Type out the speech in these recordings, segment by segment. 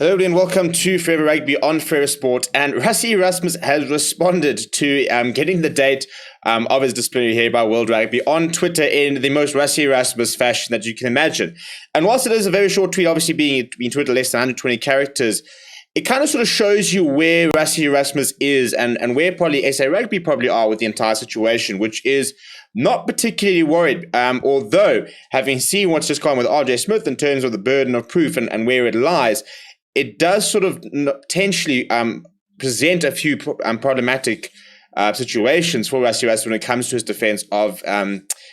Hello everyone, welcome to Forever Rugby on Forever Sport. And RASSIE Rasmus has responded to getting the date of his disciplinary hearing by World Rugby on Twitter in the most RASSIE Rasmus fashion that you can imagine. And whilst it is a very short tweet, obviously being Twitter less than 120 characters, it kind of sort of shows you where RASSIE Rasmus is and where probably SA Rugby probably are with the entire situation, which is not particularly worried. Although, having seen what's just gone with RJ Smith in terms of the burden of proof and where it lies, it does sort of potentially present a few problematic situations for RASSIE Rasmus when it comes to his defense of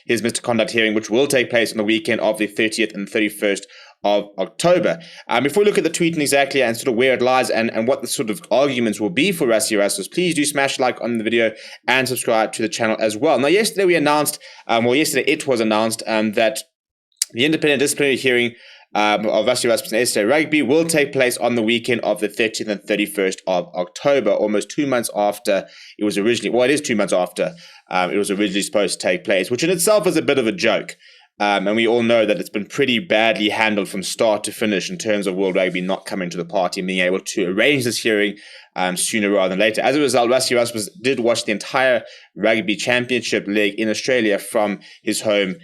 his misconduct hearing, which will take place on the weekend of the 30th and 31st of October. Before we look at the tweet and exactly and sort of where it lies and what the sort of arguments will be for RASSIE Rasmus, please do smash like on the video and subscribe to the channel as well. Now, yesterday we announced, yesterday it was announced that the independent disciplinary hearing of RASSIE Rasmus and SA Rugby will take place on the weekend of the 30th and 31st of October, almost 2 months after it was originally, well, it is 2 months after it was originally supposed to take place, which in itself is a bit of a joke. And we all know that it's been pretty badly handled from start to finish in terms of World Rugby not coming to the party and being able to arrange this hearing sooner rather than later. As a result, RASSIE Rasmus did watch the entire Rugby Championship leg in Australia from his home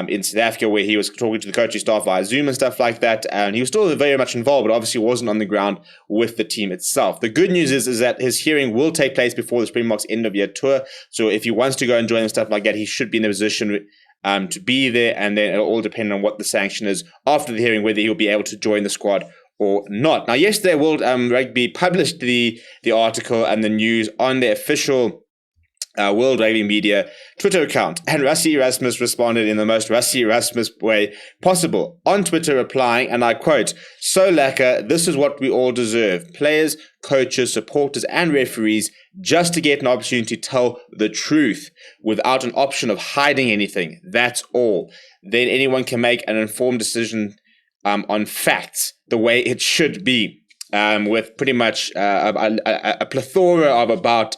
in South Africa, where he was talking to the coaching staff via Zoom and stuff like that. And he was still very much involved, but obviously wasn't on the ground with the team itself. The good news is that his hearing will take place before the Springboks end of year tour. So if he wants to go and join and stuff like that, he should be in a position to be there, and then it'll all depend on what the sanction is after the hearing, whether he'll be able to join the squad or not. Now, yesterday, World Rugby published the article and the news on their official World Rugby Media Twitter account, and RASSIE Rasmus responded in the most RASSIE Rasmus way possible on Twitter, replying, and I quote, "So lacquer, this is what we all deserve. Players, coaches, supporters, and referees just to get an opportunity to tell the truth without an option of hiding anything. That's all. Then anyone can make an informed decision on facts the way it should be." With pretty much a plethora of about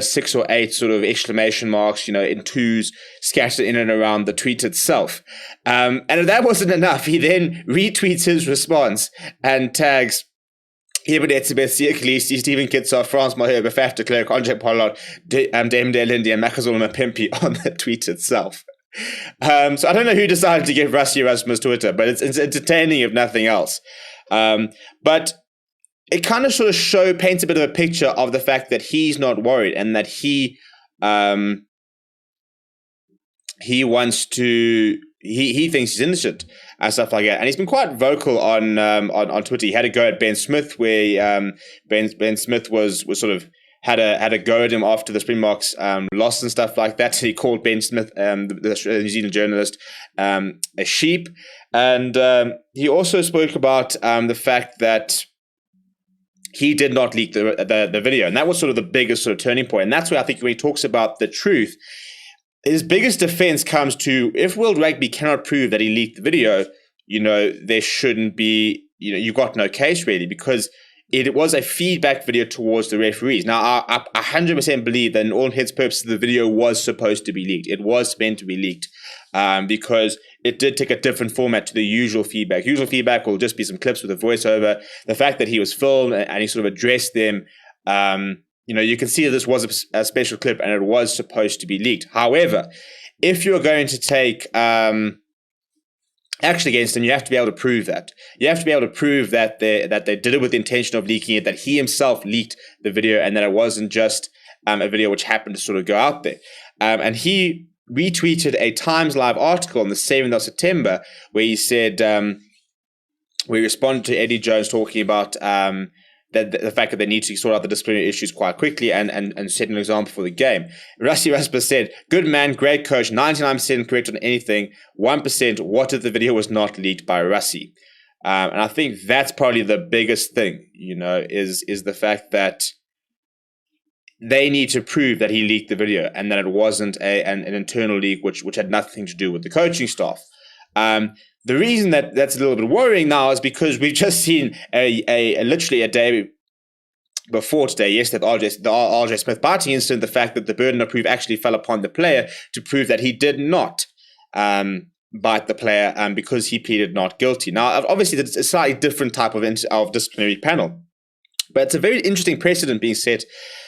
6 or 8 sort of exclamation marks, in twos scattered in and around the tweet itself. And if that wasn't enough, he then retweets his response and tags Eben Etzebeth, Khaleesi, Stephen Kitsoff, France Mahir, Bafaf de Klerk, Andre Pollard, Dame Delindi, and Makazole Mapimpi on the tweet itself. So I don't know who decided to give RASSIE Rasmus Twitter, but it's entertaining if nothing else. But it kind of sort of paints a bit of a picture of the fact that he's not worried and that he wants to, he thinks he's innocent and stuff like that. And he's been quite vocal on Twitter. He had a go at Ben Smith, where Ben Smith was sort of had a go at him after the Springboks lost and stuff like that. He called Ben Smith, the New Zealand journalist, a sheep. And he also spoke about the fact that he did not leak the video. And that was sort of the biggest sort of turning point. And that's where I think when he talks about the truth, his biggest defense comes to, if World Rugby cannot prove that he leaked the video, there shouldn't be, you've got no case really, because it was a feedback video towards the referees. Now, I 100% believe that in all intents and purposes, the video was supposed to be leaked. It was meant to be leaked because it did take a different format to the usual feedback. Usual feedback will just be some clips with a voiceover. The fact that he was filmed and he sort of addressed them, you can see that this was a special clip and it was supposed to be leaked. However, if you're going to take action against him, you have to be able to prove that. You have to be able to prove that they did it with the intention of leaking it, that he himself leaked the video, and that it wasn't just a video which happened to sort of go out there. And he retweeted a Times Live article on the 7th of September where he said, we responded to Eddie Jones talking about the fact that they need to sort out the disciplinary issues quite quickly and set an example for the game. RASSIE Rasmus said, "Good man, great coach, 99% correct on anything, 1% what if the video was not leaked by RASSIE?" And I think that's probably the biggest thing, is the fact that they need to prove that he leaked the video and that it wasn't an internal leak which had nothing to do with the coaching staff. The reason that's a little bit worrying now is because we've just seen literally a day before today, yesterday, the RJ Smith biting incident, the fact that the burden of proof actually fell upon the player to prove that he did not bite the player because he pleaded not guilty. Now, obviously, it's a slightly different type of disciplinary panel, but it's a very interesting precedent being set,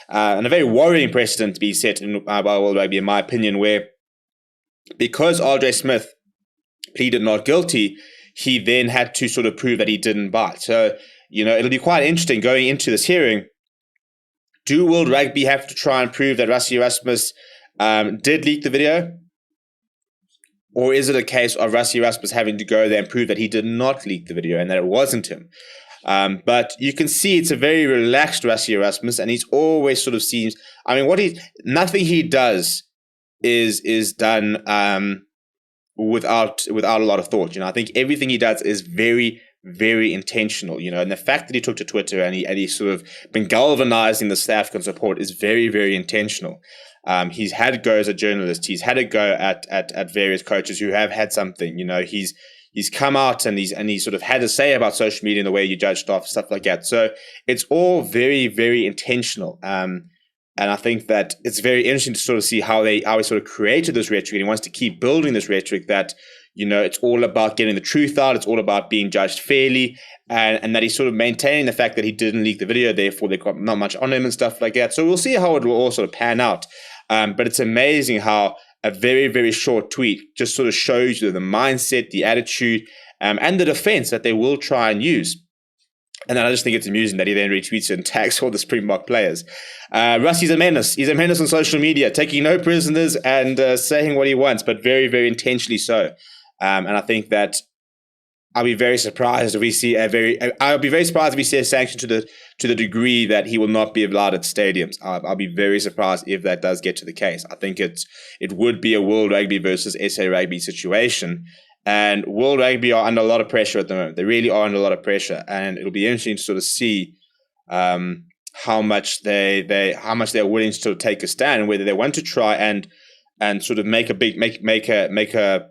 and a very worrying precedent being set by World Rugby, in my opinion, where because RJ Smith pleaded not guilty, he then had to sort of prove that he didn't bite. So, it'll be quite interesting going into this hearing. Do World Rugby have to try and prove that Rassie Erasmus did leak the video? Or is it a case of Rassie Erasmus having to go there and prove that he did not leak the video and that it wasn't him? But you can see it's a very relaxed Rassie Erasmus, and he's always sort of seems, nothing he does is done without a lot of thought. I think everything he does is very, very intentional, and the fact that he took to Twitter and he sort of been galvanizing the South African support is very, very intentional. He's had goes at journalists. He's had a go at various coaches who have had something. He's come out and he's sort of had a say about social media and the way you judge stuff like that. So it's all very, very intentional. And I think that it's very interesting to sort of see how he sort of created this rhetoric, and he wants to keep building this rhetoric that, it's all about getting the truth out. It's all about being judged fairly, and that he's sort of maintaining the fact that he didn't leak the video. Therefore, they've got not much on him and stuff like that. So we'll see how it will all sort of pan out. But it's amazing how a very, very short tweet just sort of shows you the mindset, the attitude, and the defense that they will try and use. And then I just think it's amusing that he then retweets it and tags all the Springbok players. Rassie's a menace. He's a menace on social media, taking no prisoners and saying what he wants, but very, very intentionally so. And I think that I'll be very surprised if we see a sanction to the degree that he will not be allowed at stadiums. I'll be very surprised if that does get to the case. I think it would be a World Rugby versus SA Rugby situation. And World Rugby are under a lot of pressure at the moment. They really are under a lot of pressure, and it'll be interesting to sort of see how much they're willing to sort of take a stand, and whether they want to try and sort of make a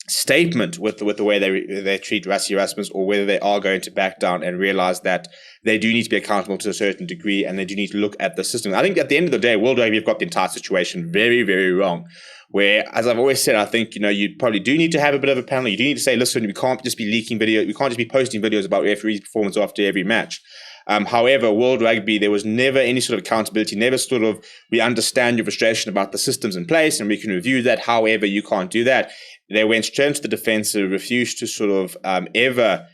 statement with the way they treat Rassie Erasmus, or whether they are going to back down and realize that they do need to be accountable to a certain degree, and they do need to look at the system. I think at the end of the day, World Rugby have got the entire situation very, very wrong. Where, as I've always said, I think, you probably do need to have a bit of a panel. You do need to say, listen, we can't just be leaking video. We can't just be posting videos about referees' performance after every match. However, World Rugby, there was never any sort of accountability, never sort of, we understand your frustration about the systems in place and we can review that. However, you can't do that. They went straight into the defensive, refused to sort of ever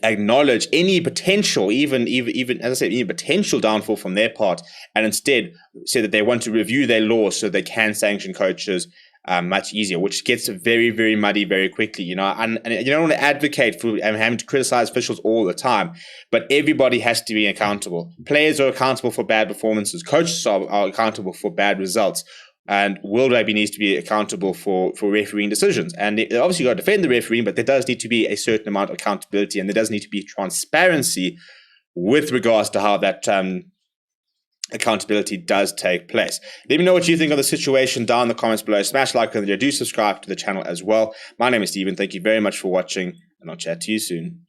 acknowledge any potential, even as I said, any potential downfall from their part, and instead said that they want to review their laws so they can sanction coaches much easier, which gets very, very muddy very quickly, and you don't want to advocate for having to criticize officials all the time, but everybody has to be accountable. Players are accountable for bad performances. Coaches are accountable for bad results. And World Rugby needs to be accountable for refereeing decisions. And they obviously got to defend the refereeing, but there does need to be a certain amount of accountability, and there does need to be transparency with regards to how that accountability does take place. Let me know what you think of the situation down in the comments below. Smash like on the video. Do subscribe to the channel as well. My name is Stephen. Thank you very much for watching, and I'll chat to you soon.